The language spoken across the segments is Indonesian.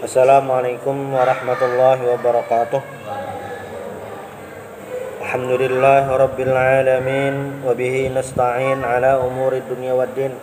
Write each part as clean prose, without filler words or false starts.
Assalamualaikum warahmatullahi wabarakatuh. Alhamdulillahi rabbil alamin wa bihi nasta'in ala umuri dunya waddin.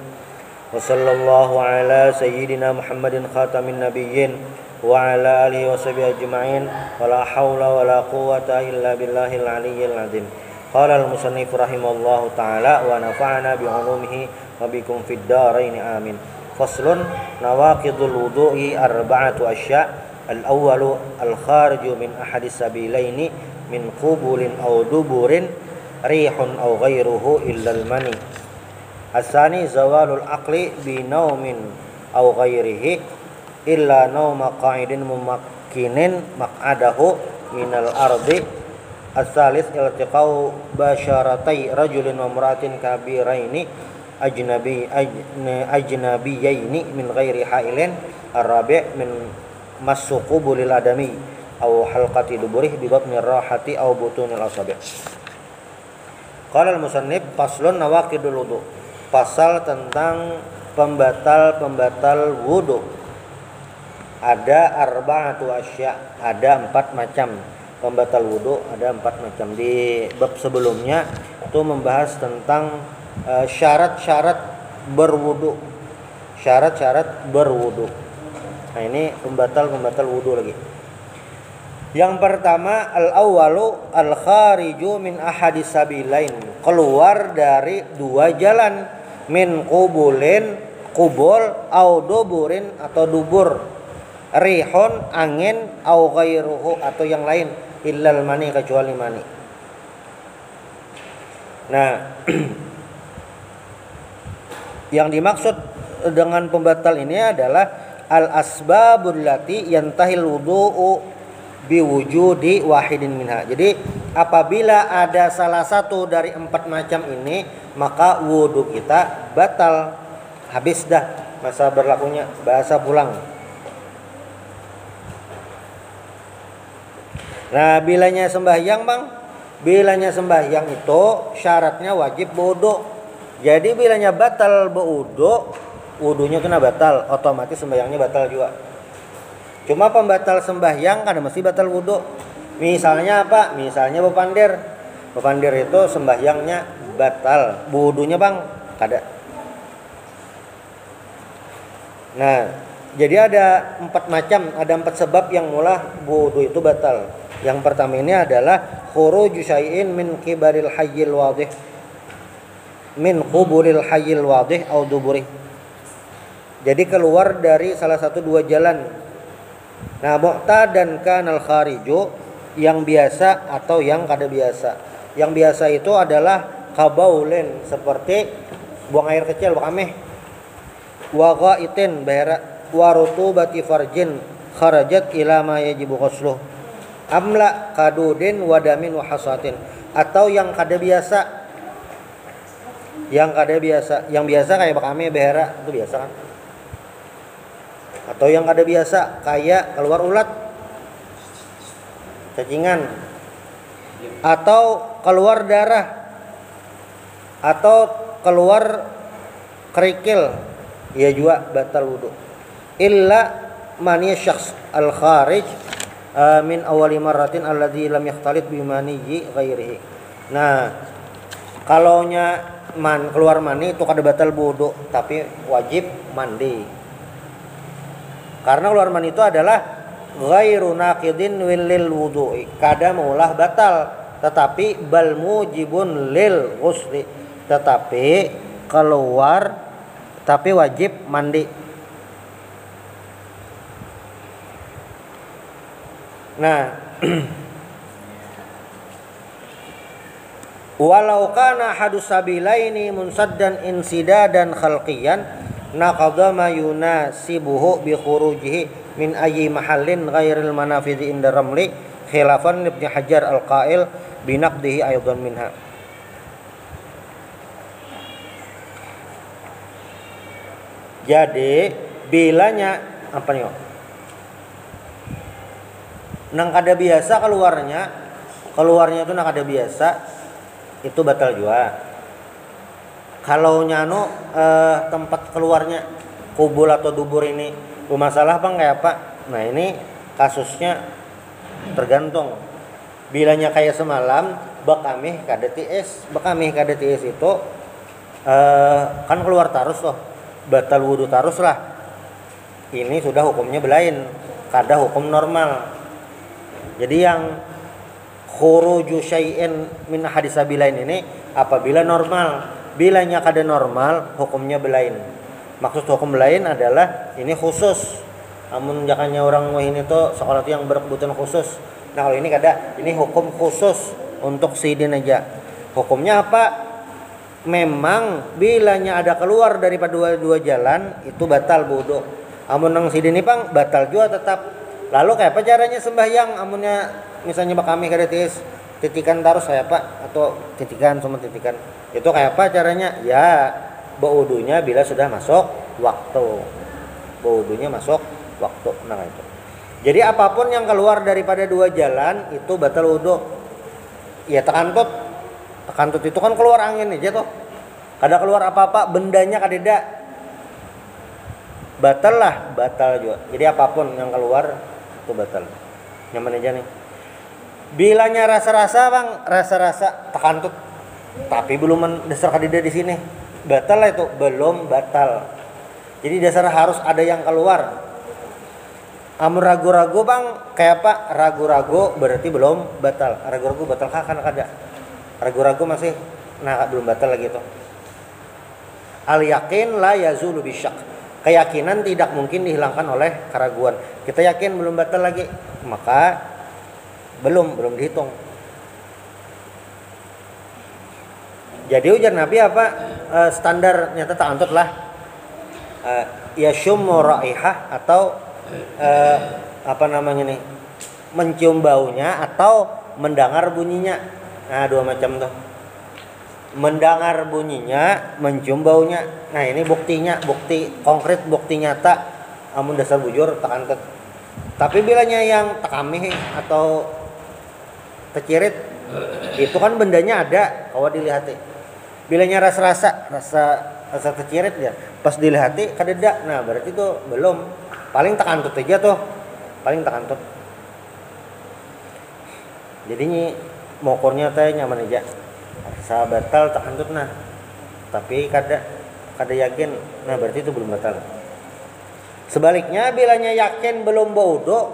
Wa sallallahu ala sayyidina Muhammadin khatamin nabiyyin wa ala alihi wa sahbihi ajma'in. Wa la hawla wa la quwwata illa billahil aliyyil azim. Qala al-musannif rahimahullahu ta'ala wa nafa'ana bi 'ulumihi wa bikum fid dharain amin. Faslun nawaqidul wudu'i arba'atu asya'. Al-awwalu al-khariju min ahadis sabilaini min qubulin aw duburin rihun aw ghairuhu illa al-mani. As-sani zawalul aqli bi naumin aw ghairihi illa nauma qa'idin mumakkinin maq'adahu minal ardi. As-salis iltiqau basyaratai rajulin wa imra'atin kabiraini ajnabiyaini min ghairi hailin. Ar-rabi' min massu qubulil adami aw halqati duburih bi batni rahati aw butunil asabi'. Qala al-musannif faslun nawaqidul wudu. Pasal tentang pembatal wudu. Ada arba'atu asya', ada 4 macam pembatal wudu, ada 4 macam. Di bab sebelumnya itu membahas tentang syarat-syarat berwudu. Syarat-syarat berwudu. Nah, ini pembatal wudu lagi. Yang pertama, al-awwalu al-khariju min ahadis sabilain, keluar dari 2 jalan, min qubulin, qubul, au duburin atau dubur, rihun, angin, au ghairuhu atau yang lain, illal mani, kecuali mani. Nah, yang dimaksud dengan pembatal ini adalah al-asbabul lati yantahil wudu'u biwujudi wahidin minha. Jadi apabila ada salah satu dari 4 macam ini, maka wudu kita batal, habis dah masa berlakunya, bahasa pulang. Nah, bilanya sembahyang bang, bilanya sembahyang itu syaratnya wajib wudu. Jadi bilanya batal berwudu, wudunya kena batal, otomatis sembahyangnya batal juga. Cuma pembatal sembahyang kan mesti batal wudu. Misalnya apa? Misalnya bepandir. Bepandir itu sembahyangnya batal, wudunya bang kada. Nah, jadi ada 4 macam, ada 4 sebab yang mula wudu itu batal. Yang pertama ini adalah khuruju syai'in min kibaril hayyil wadih, min qubulil hayyil wadih au duburih. Jadi keluar dari salah satu 2 jalan. Nah, mu'tadan kanal khariju, yang biasa atau yang kada biasa. Yang biasa itu adalah kabaulin, seperti buang air kecil, ameh. Wa ghaitin, bahara, wa rutubati farjin kharajat ila ma yajibu ghusluh. Amla kadudin wadamin wa hasatin, atau yang kada biasa. Yang kada biasa, yang biasa kayak bakame, behera, itu biasa kan. Atau yang kada biasa kayak keluar ulat, cacingan, atau keluar darah, atau keluar kerikil, ya juga batal wudu. Illa mani syakhs al-kharij min awali marratin alladzi lam yakhtalit bi maniyyi ghairihi. Nah, kalaunya keluar mani itu kada batal wudu, tapi wajib mandi. Karena keluar mani itu adalah ghairu naqidin lil wudu'i, kada maulah batal, tetapi bal mujibun lil ghusli, tetapi keluar tapi wajib mandi. Nah, walau kana hadus sabilaini munsaddan insidadan khalqiyan naqadha ma yunasibuhu bi khurujihi min ayyi mahallin ghairil manafidhi inda ramli khilafan Ibnu Hajar al-Qail bi naqdihi aidan minha. Jadi bilanya apa nih? Nang kada biasa keluarnya itu nang kada biasa, itu batal juga. Kalau nyano tempat keluarnya kubul atau dubur ini bermasalah bang, kayak apa? Nah ini kasusnya tergantung. Bilanya kayak semalam bakamih KDTS itu kan keluar tarus tuh, batal wudu tarus lah. Ini sudah hukumnya belain, kada hukum normal. Jadi yang khuruju syai'in min hadisabilain ini apabila normal. Bilanya kada normal hukumnya belain. Maksud hukum belain adalah ini khusus. Amun jakannya orang ini tuh sekolah tuh yang berkebutuhan khusus. Nah kalau ini kada, ini hukum khusus untuk sidin aja. Hukumnya apa? Memang bilanya ada keluar daripada dua jalan itu batal wudu. Amun nang sidin ini pang batal juga tetap. Lalu kayak apa caranya sembahyang? Amunnya misalnya kami kada titikan tarus kayak apa atau titikan sama titikan. Itu kayak apa caranya? Ya, wudunya bila sudah masuk waktu. Wudunya masuk waktu. Nah itu. Jadi apapun yang keluar daripada dua jalan itu batal wudu. Ya tekantut itu kan keluar angin aja tuh. Kada keluar apa-apa, bendanya kadeda. Batal juga. Jadi apapun yang keluar itu batal. Nyaman aja nih. Bilanya rasa-rasa bang, rasa-rasa tekantut. Tapi belum dasar kadeda di sini. Batal lah itu, belum batal. Jadi dasar harus ada yang keluar. Amun ragu-ragu bang, kayak apa? Ragu-ragu berarti belum batal. Ragu-ragu batal kan kada. Ragu-ragu masih, nah belum batal lagi itu. Al yakin la yazulu bisyak. Keyakinan tidak mungkin dihilangkan oleh keraguan. Kita yakin belum batal lagi, maka belum dihitung. Jadi ujar Nabi apa? Standar nyata ta'antut lah. Yashummu raihah atau apa namanya nih, mencium baunya atau mendengar bunyinya. Nah dua macam tuh, mendengar bunyinya, mencium baunya. Nah ini buktinya, bukti konkret, bukti nyata. Amun dasar bujur takantut. Tapi bilanya yang takamih atau tecirit itu kan bendanya ada, kalau dilihati. Bilanya rasa tecirit ya, pas dilihati kadeda. Nah berarti itu belum. Paling takantut aja tuh, paling takantut. Jadi ini mokornya teh nyaman aja. Rasa batal takantut nah. Tapi kada yakin, nah berarti itu belum batal. Sebaliknya bilanya yakin belum wudu,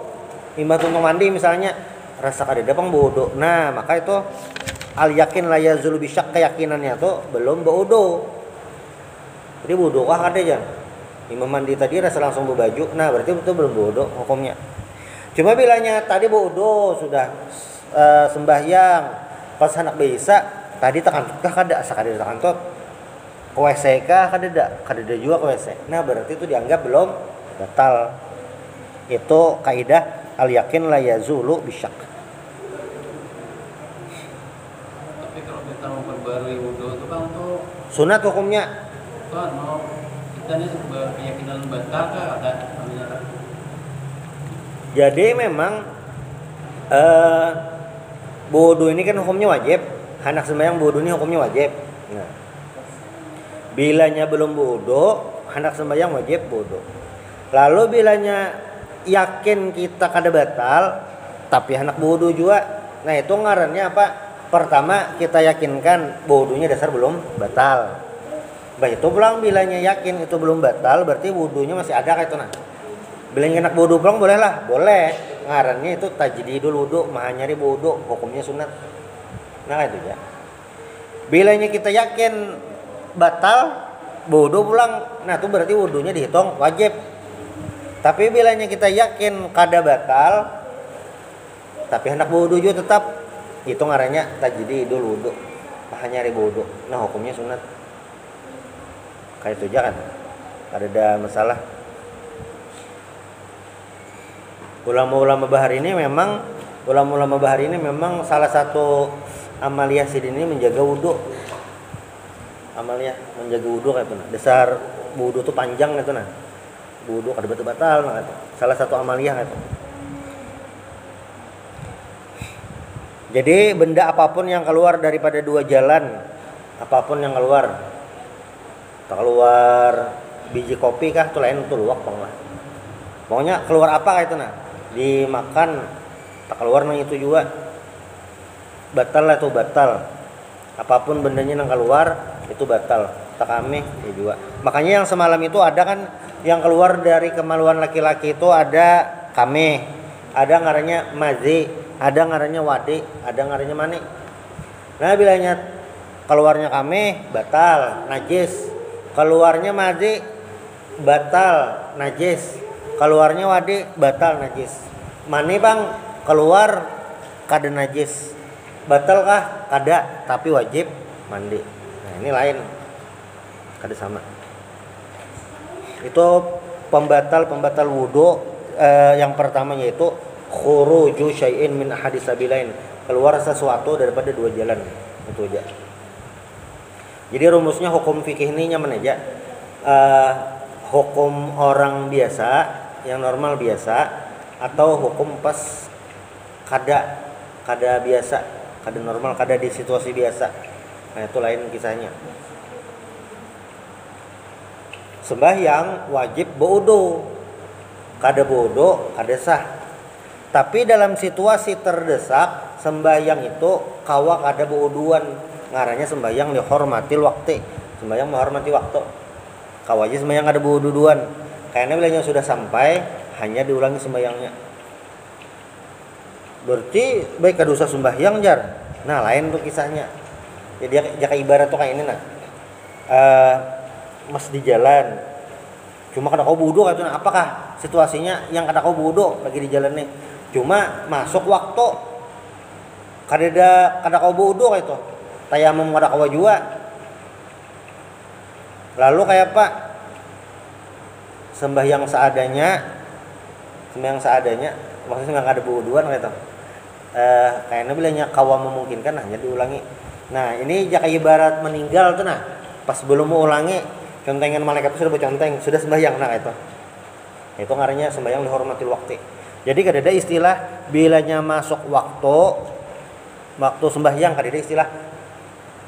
imam untuk mandi misalnya rasa kadeda pang wudu. Nah, maka itu al yakin la yazulu bisyak, keyakinannya tuh belum wudu. Jadi wudu kah kada aja. Imam mandi tadi rasa langsung berbaju, nah berarti itu belum wudu hukumnya. Cuma bilanya tadi wudu sudah sembahyang pas anak bisa tadi takantut kah kada, asa kada takantut. Ke WC kah kada juga ke WC. Nah berarti itu dianggap belum batal. Itu kaidah al yakin la yazulu bisyak. Tapi kalau kita mau perbarui wudu itu kan untuk Sunat hukumnya. kan mau kita ini sebuah keyakinan batal kah ada namanya. Jadi memang wudu ini kan hukumnya wajib. Anak sembahyang wudu ini hukumnya wajib. Nah, bilanya belum wudu, anak sembahyang wajib wudu. Lalu bilanya yakin kita kada batal, tapi anak wudu juga. Nah itu ngarannya apa? Pertama kita yakinkan wudunya dasar belum batal. Bah itu pulang bilanya yakin itu belum batal, berarti wudunya masih ada kayak itu nah. Bilanya enak wudu pulang boleh lah, boleh. Ngarannya itu tajdidul wudu, maha nyari wudu, hukumnya sunat. Nah itu ya. Bilanya kita yakin batal, wudu pulang, nah itu berarti wudunya dihitung wajib. Tapi bilanya kita yakin kada batal, tapi hendak wudu juga tetap, itu ngarannya tajdidul wudu, maha nyari wudu. Nah hukumnya sunat. Kayak itu aja kan, ada masalah. Ulama-ulama bahar ini memang salah satu amaliyah sidin ini menjaga wudu. Amaliyah menjaga wudu kayak itu nah. Dasar wudu tuh panjang itu nah. Wudu kada batal nah itu. Salah satu amaliyah itu. Jadi benda apapun yang keluar daripada dua jalan, apapun yang keluar biji kopi kah tuh lain tuh luwak bang lah. Pokoknya keluar apa itu nah, dimakan tak keluar nang itu juga batal lah tuh, batal. Apapun bendanya nang keluar itu batal. Tak kami ya juga. Makanya yang semalam itu ada kan yang keluar dari kemaluan laki-laki itu ada kame, ada ngarannya mazi, ada ngarannya wadi, ada ngarannya mani. Nah bilanya keluarnya kame batal najis, keluarnya mazi batal najis, keluarnya wadi batal najis. Mani bang keluar kada najis, batal kah? Kada, tapi wajib mandi. Nah ini lain, kada sama. Itu pembatal wudhu. Yang pertama yaitu khuruju syai'in min ahadis sabilain, keluar sesuatu daripada dua jalan. Itu aja. Jadi rumusnya hukum fikih ini nyaman aja. Hukum orang biasa yang normal biasa, atau hukum pas kada biasa, kada normal, kada di situasi biasa. Nah itu lain kisahnya. Sembahyang wajib berwudu, kada berwudu kada sah. Tapi dalam situasi terdesak sembahyang itu kawa kada berwuduan, ngarannya sembahyang dihormatil waktu, sembahyang menghormati waktu. Kawa aja sembahyang kada berwuduan, karena bilanya sudah sampai hanya diulangi sembahyangnya. Berarti baik kada usah sembahyang jar. Nah lain tuh kisahnya. Jadi jaka ibarat tuh kayak ini nah. Mas di jalan cuma kada kau wudu kan, apakah situasinya yang kada kau wudu lagi di jalan nih, cuma masuk waktu kada kau wudu kayak itu tayamum kada kau juga, lalu kayak apa sembahyang seadanya maksudnya nggak ada wuduan kayak itu. Kayaknya bilangnya kawa memungkinkan hanya diulangi. Nah ini jaka ibarat meninggal tuh nah, pas belum mau ulangi contengan malaikat itu sudah berconteng, sudah sembahyang. Nah itu ngarannya sembahyang dihormatil waktu. Jadi kada ada istilah bilanya masuk waktu sembahyang, kada ada istilah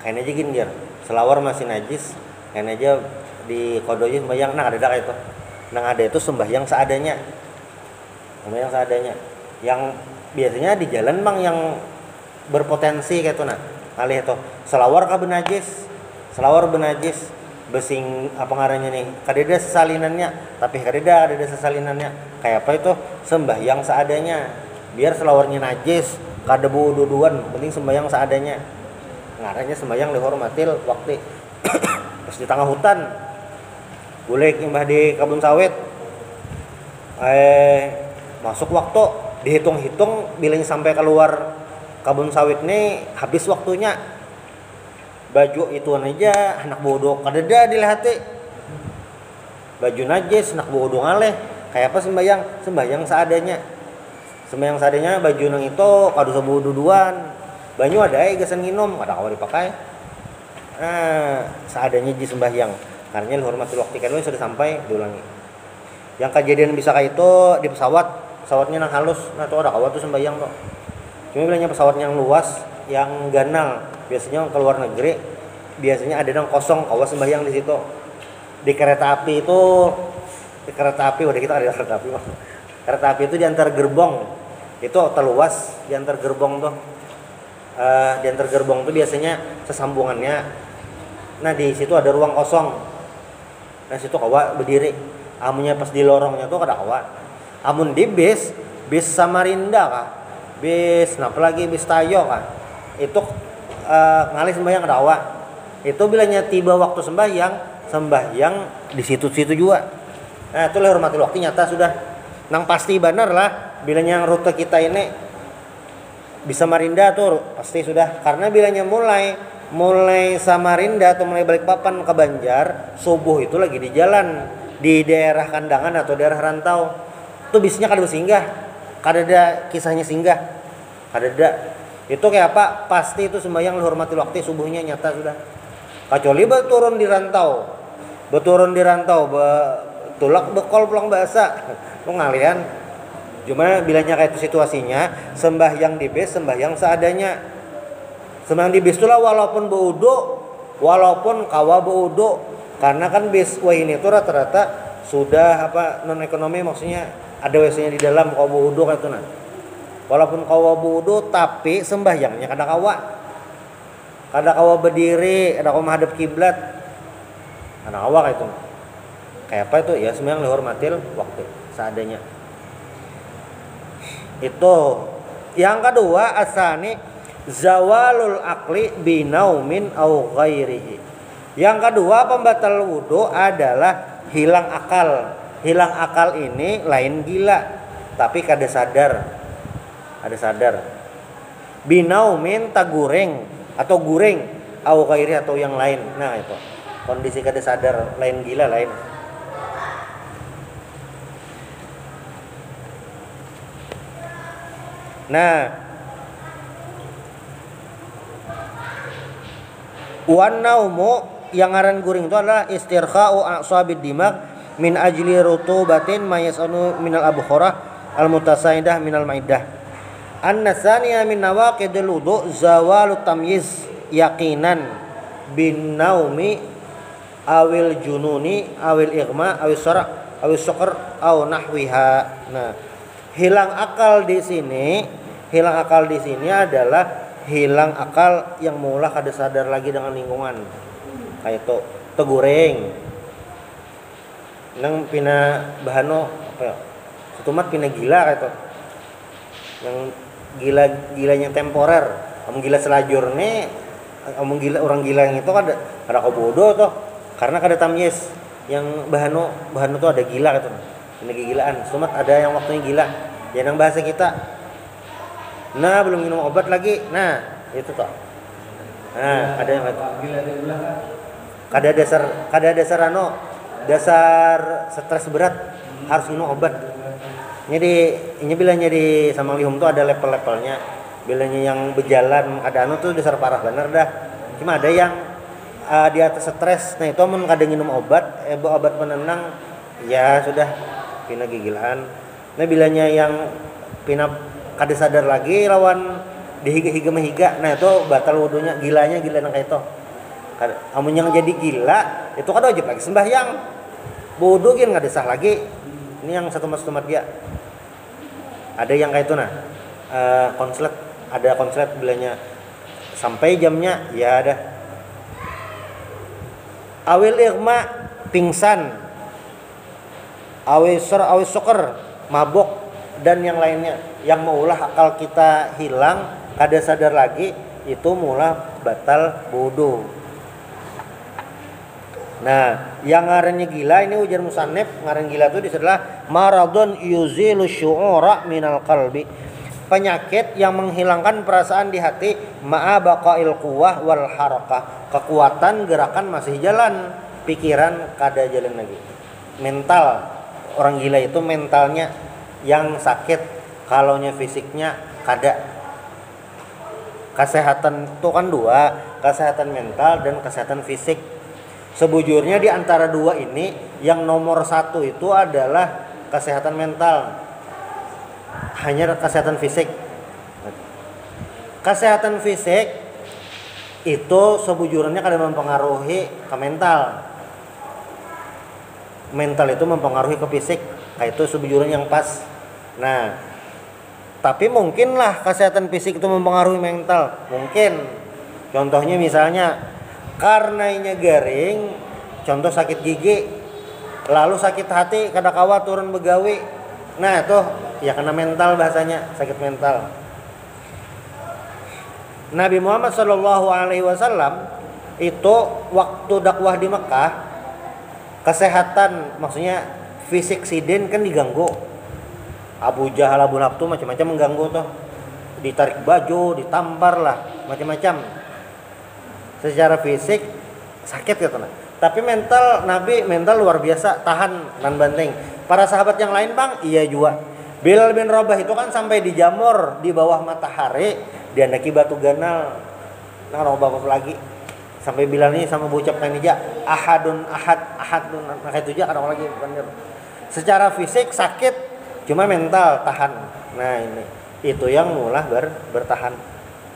kayaknya aja gini jar selawar masih najis kayaknya aja di kodonya sembahyang. Nah kada ada kayak itu. Nah ada itu sembahyang seadanya, yang biasanya di jalan bang yang berpotensi kayak itu nah kali itu selawar benajis besing apa ngarannya nih, kadeda sesalinannya, tapi kadeda sesalinannya. Kayak apa itu sembahyang seadanya, biar selawarnya najis kada wuduan, penting sembahyang seadanya. Ngarannya sembahyang dihormatil waktu. Pas di tengah hutan boleh imbah di kebun sawit, masuk waktu dihitung-hitung bilanya sampai keluar kebun sawit nih habis waktunya. Baju itu aja anak bodoh kadeda dilihati, baju najis anak bodoh ngaleh. Kayak apa sembahyang seadanya, baju nang itu kada usah wuduan, banyu ada gasan nginum kada kawa dipakai. Nah seadanya ji sembahyang karena dihormati waktu kan sudah sampai diulangi. Yang kejadian bisa kayak itu di pesawatnya nang halus, nah tuh ada kawa tuh sembahyang tuh. Cuma bilangnya pesawat yang luas yang ganal, biasanya ke luar negeri biasanya ada yang kosong kawas sembahyang di situ. Di kereta api udah kita ada kereta api itu di antar gerbong itu terluas, di antar gerbong tuh biasanya sesambungannya. Nah di situ ada ruang kosong, nah situ kawa berdiri. Amunnya pas di lorongnya tuh kada kawa. Amun di bis Samarinda kah, bis Tayo kah, itu ngalih sembahyang kada kawa. Itu bilanya tiba waktu sembahyang di situ-situ juga. Nah itu lah hormatil waktu nyata sudah. Nang pasti benar lah bilanya yang rute kita ini bisa Samarinda tuh pasti sudah, karena bilanya mulai Samarinda atau mulai Balikpapan ke Banjar subuh itu lagi di jalan di daerah kandangan atau daerah rantau. Tuh bisnya kada bersinggah, kada ada kisahnya singgah, kada ada. Itu kayak apa? Pasti itu sembahyang dihormati waktu subuhnya nyata sudah. Kecuali berturun di rantau, tulak bekol pulang bahasa, lu ngalian. Cuma bilanya kayak itu situasinya, sembahyang di bis, sembahyang seadanya. Sembahyang di bis itulah walaupun kawa berwudu, karena kan bis ini tuh rata-rata sudah non ekonomi, maksudnya ada WC-nya di dalam kau wudu kayak itu nah. Walaupun kau wudu tapi sembahyangnya kada kawa berdiri, kada kawa menghadap kiblat. Kada kawa kayak itu. Kayak apa itu? Ya sembahyang dihormatil waktu seadanya. Itu. Yang kedua asani zawalul aqli binaumin au ghairihi. Yang kedua pembatal wudu adalah hilang akal. Hilang akal ini lain gila, tapi kada sadar. Ada sadar. Binaumin tagureng atau guring au ghairi atau yang lain. Nah, itu. Kondisi kada sadar, lain gila lain. Nah, wan naumu yang ngaran guring itu adalah istirkha'u a'sabid dimag min ajli rutubatin mayasanu minal abkhorah al mutasaidah minal maidah. An-nasaniya min nawaqidil wudu zawalu tamyiz yaqinan bin naumi awil jununi awil ighma awil sara awil sukr aw nahwiha. Nah, hilang akal di sini adalah hilang akal yang mula kada sadar lagi dengan lingkungan. Kayak itu tegureng. Nang pina bahano apa ya? Setumat pina gila kayak itu. Yang gilanya temporer. Kamu gila selajur nih, kamu gila orang gila yang itu kada kau bodoh toh. Karena kada tamyiz. Yang bahano tuh ada gila gitu. Ini gilaan. Setumat ada yang waktunya gila. Ya nang bahasa kita. Nah, belum minum obat lagi. Nah, itu toh. Nah, ada yang dasar stres berat harus minum obat. Jadi ini bilanya di Samanglihum tuh ada level-levelnya. Bilanya yang berjalan ada tuh dasar parah bener dah. Cuma ada yang di atas stres. Nah, itu mun kada minum obat, obat penenang ya sudah pina gigilaan. Nah, bilanya yang pina kada sadar lagi lawan dihiga-higa mehiga. Nah, itu batal wudunya, gilanya gila nang kayak itu. Amun yang jadi gila itu kada wajib lagi sembahyang. Wudu gin kada sah lagi. Ini yang satu mas-tumat dia. Ada yang kayak itu nah. Konslet, ada konslet bilanya sampai jamnya ya ada. Awil ighma pingsan. Awil sukr mabok dan yang lainnya yang maulah akal kita hilang kada sadar lagi itu mula batal wudu. Nah, yang ngarannya gila ini ujar musannif ngaran gila itu adalah maradun yuzilu syu'ura minal qalbi. Penyakit yang menghilangkan perasaan di hati ma'a baqail quwwah wal harakah. Kekuatan gerakan masih jalan, pikiran kada jalan lagi. Mental orang gila itu mentalnya yang sakit, kalaunya fisiknya kada. Kesehatan itu kan dua, kesehatan mental dan kesehatan fisik. Sebujurnya di antara dua ini yang nomor satu itu adalah kesehatan mental, hanya kesehatan fisik. Kesehatan fisik itu sebujurnya kada mempengaruhi ke mental. Mental itu mempengaruhi ke fisik, itu sebujurnya yang pas. Nah, tapi mungkinlah kesehatan fisik itu mempengaruhi mental, mungkin. Contohnya misalnya karena garing, contoh sakit gigi, lalu sakit hati, kada kawa turun begawi. Nah, itu ya kena mental bahasanya, sakit mental. Nabi Muhammad SAW itu waktu dakwah di Mekah, kesehatan maksudnya fisik sidin kan diganggu. Abu Jahal, Abu Lahab tuh macam-macam mengganggu tuh. Ditarik baju, ditampar lah, macam-macam. Secara fisik sakit gitu nah. Tapi Nabi mental luar biasa, tahan dan banteng. Para sahabat yang lain bang, iya juga. Bilal bin Rabah itu kan sampai dijamur di bawah matahari, diandaki batu ganal. Nah, Rabah lagi. Sampai Bilal ini sama ucapkan aja ahadun. Nah, itu aja kadang lagi bener. Secara fisik sakit, cuma mental tahan. Nah, itu yang mulah bertahan.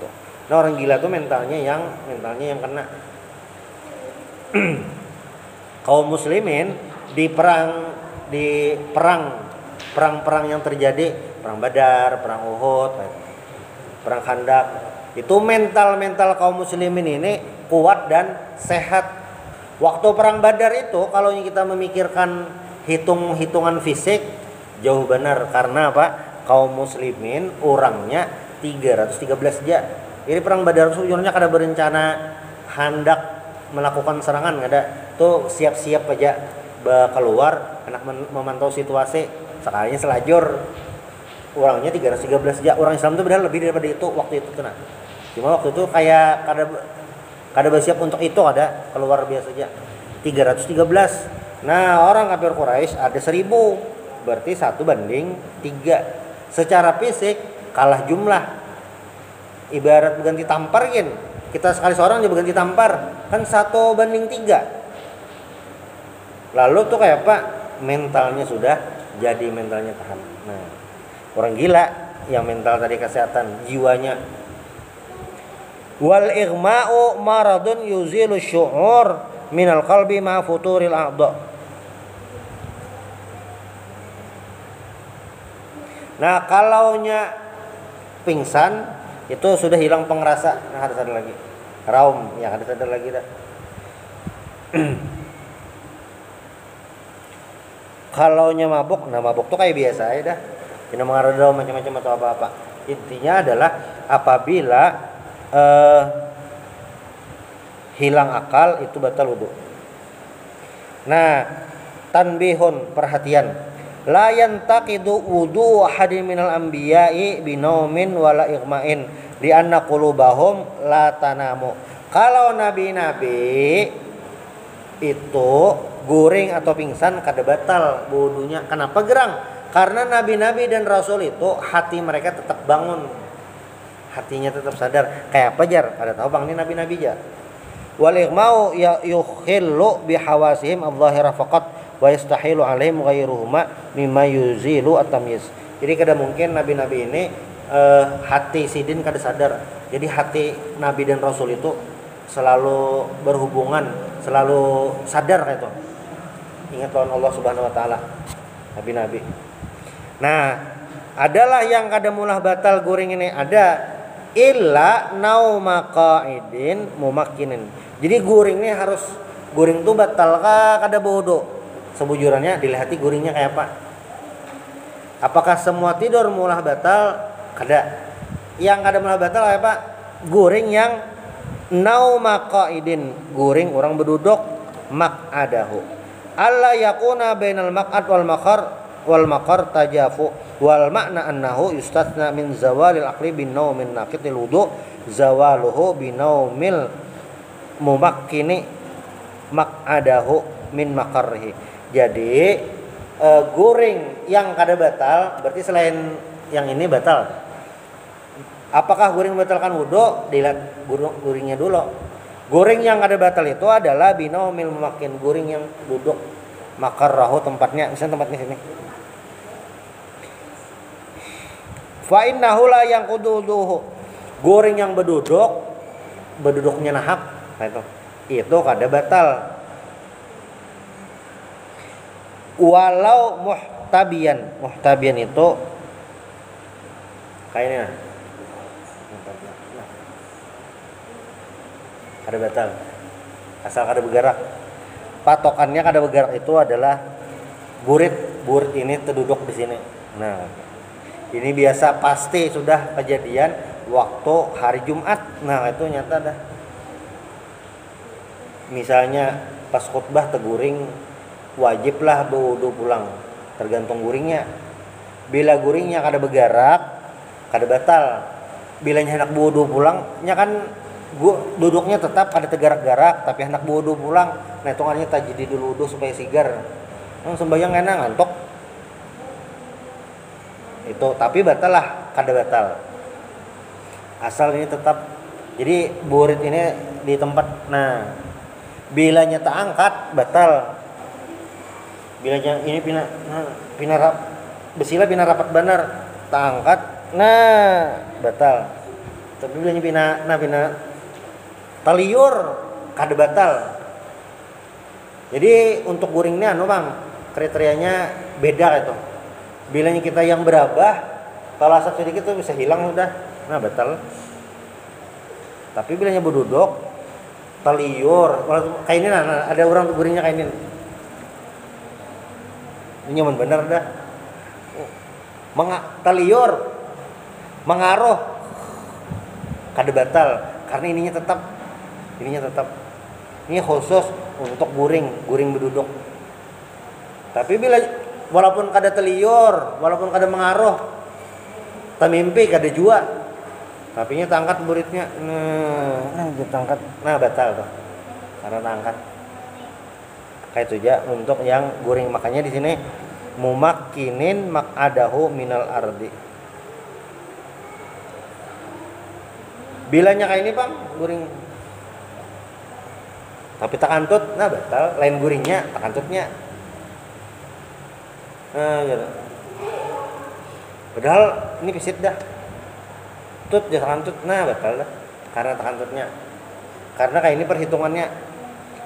Tuh. Nah, orang gila tuh mentalnya yang kena. Kaum muslimin di perang perang-perang yang terjadi, perang Badar, perang Uhud, perang Khandaq, itu mental kaum muslimin ini kuat dan sehat. Waktu perang Badar itu kalau kita memikirkan hitungan fisik jauh benar, karena apa? Kaum muslimin orangnya 313 aja. Jadi perang Badar sebenarnya kada berencana hendak melakukan serangan, ada tuh siap-siap aja keluar anak memantau situasi, sekalinya selajur. Orangnya 313 aja. Orang Islam itu padahal lebih daripada itu waktu itu kena. Cuma waktu itu kayak kada bersiap untuk itu, ada keluar biasa aja 313. Nah orang kafir Quraisy ada 1000, berarti 1:3. Secara fisik kalah jumlah. Ibarat berganti tampar kan, kita sekali seorang dia berganti tampar kan 1:3. Lalu tuh kayak apa, mentalnya sudah jadi mentalnya tahan. Nah orang gila yang mental tadi kesehatan jiwanya. Wal igma'u maradun yuzilu syu'ur minal qalbi ma futuril a'dha. Nah kalaunya pingsan itu sudah hilang pengerasa. Nah harus ada lagi raum, ya harus ada lagi dah. Kalaunya mabuk, nah mabuk tuh kayak biasa aja dah, tidak mengaruh macam-macam atau apa-apa. Intinya adalah apabila hilang akal itu batal wudu. Nah tanbihun, perhatian, la yantaqidu wudu ahadin minal anbiya'i binaumin wala igma'in li anna qulubahum la tanamu. Kalau nabi-nabi itu guring atau pingsan kada batal wudunya. Kenapa gerang? Karena nabi-nabi dan rasul itu hati mereka tetap bangun, hatinya tetap sadar. Kayak apa jar? Kada tahu bang ini nabi-nabi jar. Wal igma'u yukhillu bihawasihim adh-dhahira faqat wa yastahilu alaihim ghairuhuma mimma yuzilu at-tamyiz. Jadi kada mungkin nabi-nabi ini hati sidin kada sadar. Jadi hati nabi dan rasul itu selalu berhubungan, selalu sadar kayak itu. Ingat lawan Allah Subhanahu wa taala, nabi-nabi. Nah, adalah yang kada mulah batal guring ini ada illa nauma qa'idin mumakkinin. Jadi guring ini harus, guring tuh batal kada wudu. Sebujurannya dilihati guringnya kayak apa. Apakah semua tidur mulah batal? Kada. Yang kada mulah batal kayak apa? Guring yang nauma qa'idin, guring orang berduduk, maq'adahu. Alla yakuna bainal maq'ad wal maqar tajafu wal makna annahu yustatsna min zawalil aqli bin naumin naqidil wudu zawaluhu bin naumil mumakkini maq'adahu min maqarrihi. Jadi guring yang kada batal berarti selain yang ini batal. Apakah guring membatalkan wudu? Dilihat guringnya dulu. Guring yang ada batal itu adalah binaumil mumakkin, guring yang duduk, makarrahu tempatnya, misalnya tempatnya sini. Fa innahu la yanquduhu, guring yang berduduknya nahak, nah itu kada batal. Walau muhtabian itu kayaknya kada batal asal kada bergerak. Patokannya kada bergerak itu adalah burit ini terduduk di sini. Nah ini biasa pasti sudah kejadian waktu hari Jumat. Nah itu nyata dah. Misalnya pas khutbah teguring, wajiblah berwudu pulang, tergantung guringnya. Bila guringnya kada bergerak, kada batal. Bila hendak berwudu pulang, nya kan duduknya tetap ada tergerak-gerak, tapi hendak berwudu pulang, nah hitungannya tajdidul wudu supaya sigar. Sembahyang enak ngantuk. Itu tapi batal lah, kada batal. Asal ini tetap, jadi burit ini di tempat. Nah, bilanya tak angkat batal. Bilanya ini pina besilah pina rapat benar, tak angkat, nah batal. Tapi bilanya pina taliur kada batal. Jadi untuk guringnya bang kriterianya beda itu. Bilanya kita yang berabah, kalau asap sedikit tuh bisa hilang udah, nah batal. Tapi bilanya berduduk, taliur, kayak ini nah, ada orang tuh guringnya kayak ini. Ini nyaman bener dah. Taliur, mengaruh, kada batal, karena ininya tetap. Ini khusus untuk guring berduduk. Tapi bila walaupun kada teliur, walaupun kada mengaruh, tamimpi kada jua, tapi nya tangkat buritnya, nah ditangkat, nah batal tuh, karena tangkat. Kayak itu aja untuk yang guring, makanya di sini mumakkinin maq'adahu minal ardi. Bilanya kayak ini bang, guring. Tapi takantut, nah batal. Lain guringnya, takantutnya. Nah, gitu. Padahal ini pisit dah. Tut ya takantut, nah batal dah. Karena takantutnya. Karena kayak ini perhitungannya.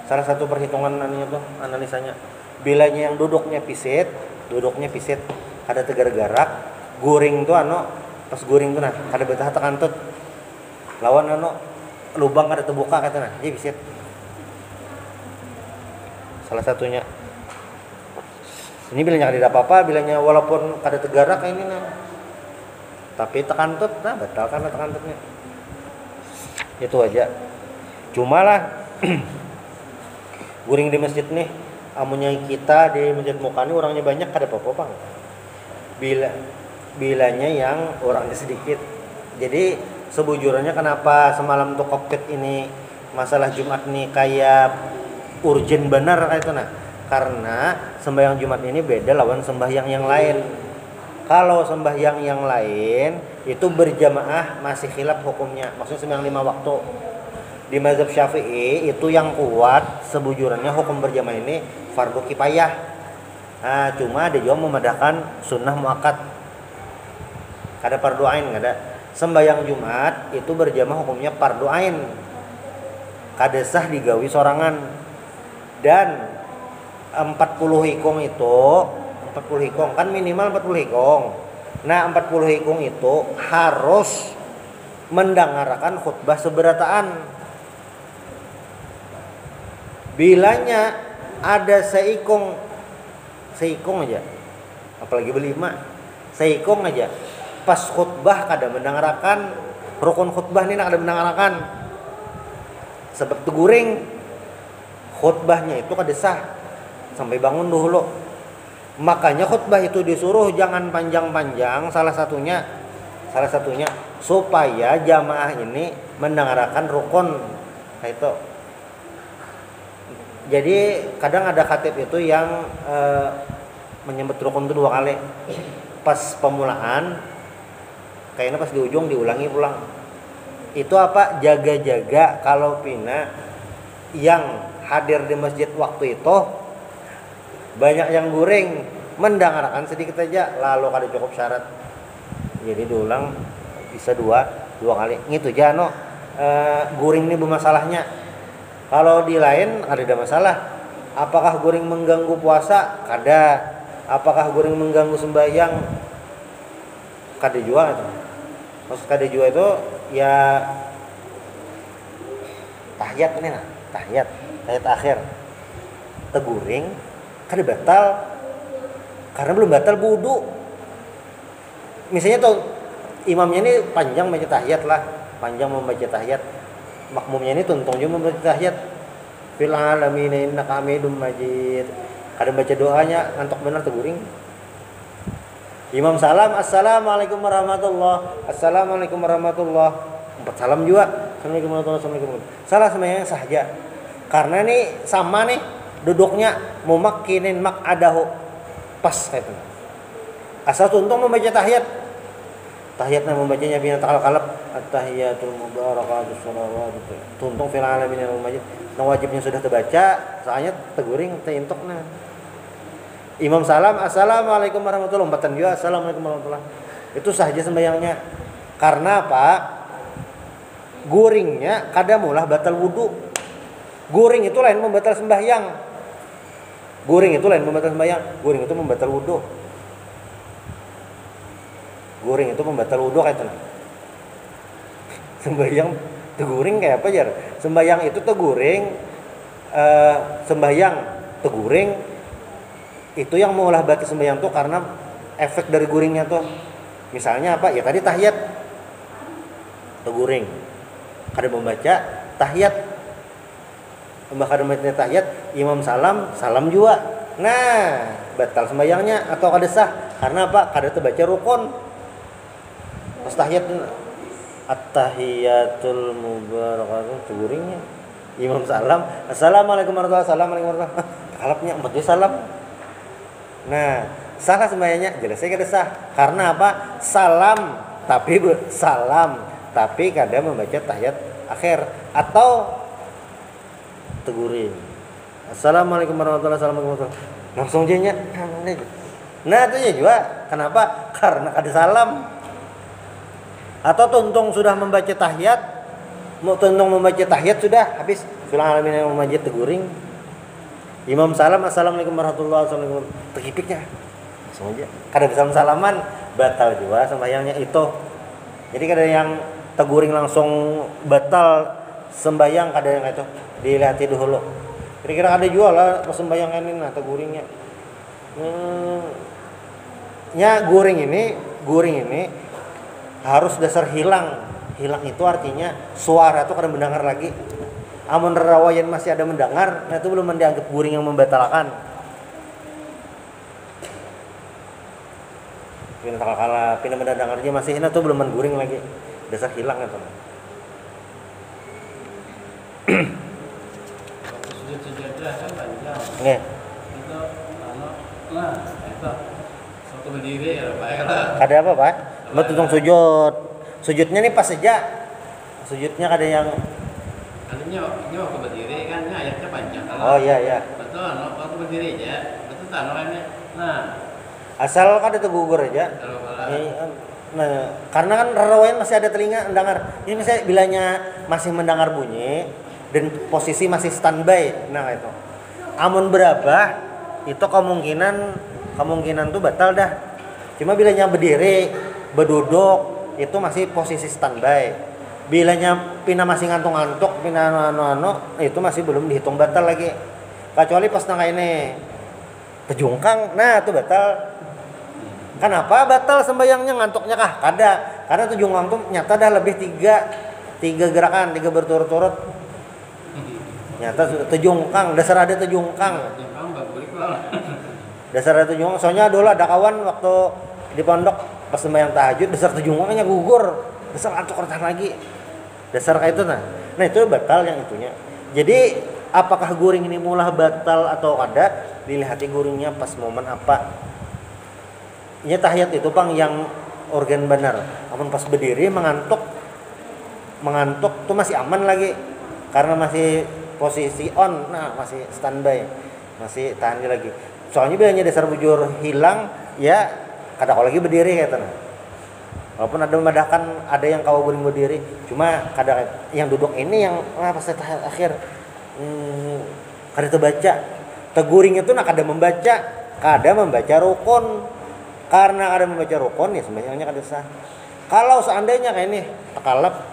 Salah satu perhitungan analisanya. Bilanya yang duduknya pisit, kada tegar garak. Guring tuh pas guring tuh nah, kada betah takantut. Lawan lubang kada terbuka kata nah, jadi pisit. Salah satunya. Ini bilanya kada apa-apa, bilanya walaupun kada tegarak kayak ini nah. Tapi tekantut, nah batal karena tekantutnya. Itu aja. Cuma lah guring di masjid nih, amunnya kita di masjid Muka ini orangnya banyak kada apa-apa bang. Bilanya yang orangnya sedikit. Jadi sebujurnya kenapa semalam tuh kokpit ini masalah Jumat nih kayak urgent benar kayak itu nah, karena sembahyang Jumat ini beda lawan sembahyang yang lain. Kalau sembahyang yang lain itu berjamaah masih khilaf hukumnya, maksudnya sembahyang 5 waktu. Di mazhab Syafi'i itu yang kuat sebujurnya hukum berjamaah ini fardu kifayah. Nah, cuma dia juga memadahkan sunnah muakkad. Kada fardu ain kada. Sembahyang Jumat itu berjamaah hukumnya fardu ain. Kada sah digawi sorangan. Dan 40 hikung itu 40 hikung kan minimal 40 hikung. Nah 40 hikung itu harus mendengarkan khutbah seberataan. Bilanya ada seikung aja, apalagi berlima, seikung aja pas khutbah kada mendengarkan rukun khutbah ini kada mendengarkan sebab teguring khutbahnya itu kada sah sampai bangun dulu. Makanya khutbah itu disuruh jangan panjang-panjang, salah satunya supaya jamaah ini mendengarkan rukun. Nah itu. Jadi kadang ada khatib itu yang menyebut rukun itu 2 kali. Pas pemulaan kayaknya pas di ujung diulangi pulang. Itu apa? Jaga-jaga kalau pina yang hadir di masjid waktu itu banyak yang guring, mendengarkan sedikit aja lalu kada cukup syarat, jadi diulang bisa dua kali gitu aja guring ini bermasalahnya. Kalau di lain ada masalah, apakah guring mengganggu puasa? Kada. Apakah guring mengganggu sembahyang? Kada jua itu. Maksud kada jua itu ya tahiyat ini nah, tahiyat akhir teguring kada batal karena belum batal wudu. Misalnya tuh imamnya ini panjang membaca tahiyat, makmumnya ini tuntung juga membaca tahiyat, fil alamin innaka hamidum majid, kada baca doanya ngantuk benar teguring. Imam salam assalamualaikum warahmatullah, 4 salam juga assalamualaikum warahmatullah, salah semuanya sahaja. Karena nih sama nih duduknya mumakkinin maq'adahu pas kayak itu. Asal tuntung membaca tahiyatnya membacanya bina qalqalab at-tahiyatul mubarakatus shalawatu tuntung fil alamin al-majid. Nah wajibnya sudah terbaca, soalnya teguring teintukna. Imam salam assalamualaikum warahmatullahi wabarakatuh, juga assalamualaikum warahmatullahi. Itu sahaja sembahyangnya. Karena apa? Guringnya kada mulah batal wudu. Guring itu lain membatal sembahyang. Guring itu membatal wudu. Guring itu pembatal wudu kayak itu. Sembahyang teguring kayak apa jar? Sembahyang itu teguring, sembahyang teguring itu yang mengolah batal sembahyang tuh karena efek dari guringnya tuh. Misalnya apa? Ya tadi tahiyat teguring. Kada membaca tahiyat. Kada membaca tahiyat, imam salam juga. Nah, batal sembahyangnya atau kada sah. Karena apa? Kada terbaca rukun. Pas tahiyat at-tahiyatul mubarakatuh teguringnya. Imam salam, assalamualaikum warahmatullahi wabarakatuh. Kalapnya empat dia salam. Nah, salah sembahyangnya jelas saya kada sah. Karena apa? Salam tapi kada membaca tahiyat akhir atau teguring. Assalamualaikum warahmatullahi wabarakatuh. Langsung jenya. Nah, itu juga kenapa? Karena kada salam. Atau tuntung sudah membaca tahiyat, mau tuntung membaca tahiyat sudah habis surah alamin yang membaca teguring. Imam salam, assalamualaikum warahmatullahi wabarakatuh. Terkipiknya langsung aja. Kada bisa salaman batal juga sembahyangnya itu. Jadi kada yang teguring langsung batal sembahyang, kada yang itu dilihati dulu. Kira-kira ada juga lah sembahyang ini nah teguringnya. Guring ini harus dasar hilang itu artinya suara itu kada mendengar lagi. Amun rawayan masih ada mendengar, nah itu belum dianggap guring yang membatalkan. Pina mendengarnya masih itu belum guring lagi, dasar hilang itu. Sujud kan panjang. Nggih. Itu itu satu berdiri ya baik lah. Ada apa, Pak? Betul sujud. Sujudnya nih pas saja. Sujudnya ada yang Ini waktu berdiri kan ayatnya panjang. Oh iya. Betul, waktu berdiri aja. Betul ini. Nah, asal kada tergugur aja. Nah, karena kan rawayan masih ada telinga mendengar. Ini misalnya bilanya masih mendengar bunyi dan posisi masih standby. Nah, itu. Amun berapa itu kemungkinan tuh batal dah. Cuma bilanya berdiri, berduduk itu masih posisi standby. Bilanya pina masih ngantuk-ngantuk, pina itu masih belum dihitung batal lagi. Kecuali pas nang ini terjungkang, nah itu batal. Kenapa batal sembayangnya ngantuknya kah? Kada. Karena terjungkang tuh nyata dah lebih tiga gerakan, 3 berturut-turut. Nyata terjungkang, dasar ada terjungkang. Dasar ada terjungkang. Soalnya dulu ada kawan waktu di pondok pas sembayang tahajud dasar terjungkangnya gugur. Dasar ngantuk lagi. Dasar kayak itu nah itu batal yang itunya. Jadi apakah guring ini mulah batal atau kada dilihati guringnya pas momen apa. Ini tahiyat itu Bang yang organ benar. Amun pas berdiri mengantuk tuh masih aman lagi karena masih posisi on, nah masih standby, masih tahan lagi. Soalnya bilangnya dasar bujur hilang ya kada kau lagi berdiri kayak nah. Walaupun ada memadakan ada yang kau guring berdiri, cuma kadang yang duduk ini yang pas tahiyat akhir kada terbaca. Teguring itu nak kada membaca rukun. Karena kada membaca rukun ya sembahyangnya kada sah. Kalau seandainya kayak ini takalap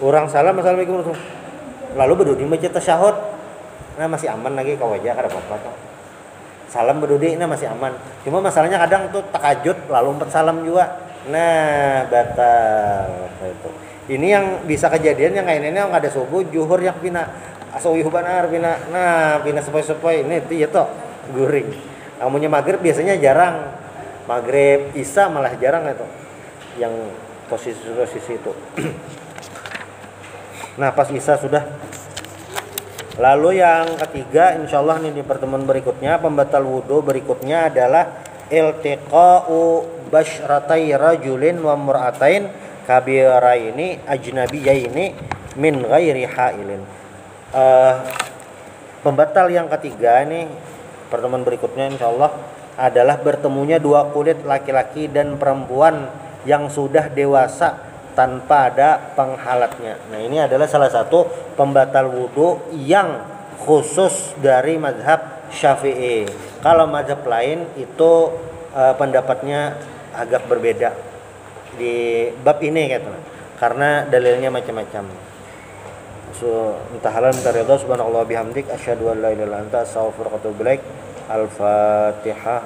orang salam assalamualaikum lalu berdiri baca tasyahud, nah masih aman lagi kau aja kada apa-apa tuh. Salam berdiri nah masih aman. Cuma masalahnya kadang tuh takajud lalu empat salam juga. Nah, batal itu. Ini yang bisa kejadian yang kayak ini yang ada subuh, zuhur yang pina asawih banar pina. Nah, pina sepoi-sepoi ini itu ya toh guring. Amunnya maghrib biasanya jarang. Maghrib isya malah jarang itu. Yang posisi itu. Nah, pas isya sudah. Lalu yang ketiga insyaallah nih di pertemuan berikutnya pembatal wudu berikutnya adalah iltiqa'u basyratai rajulin wa mur'atain kabiraini ajnabiyaini min ghairi hailin. Pembatal yang ketiga ini pertemuan berikutnya insyaallah adalah bertemunya dua kulit laki-laki dan perempuan yang sudah dewasa tanpa ada penghalatnya. Nah, ini adalah salah satu pembatal wudu yang khusus dari mazhab Syafi'i. Kalau mazhab lain itu pendapatnya agak berbeda di bab ini katanya, karena dalilnya macam-macam. So, entah halal minta ridha, subhanallah bihamdik, asyhadu an la ilaha illa anta, astaghfiruka wa atubu ilaik. Al-Fatihah.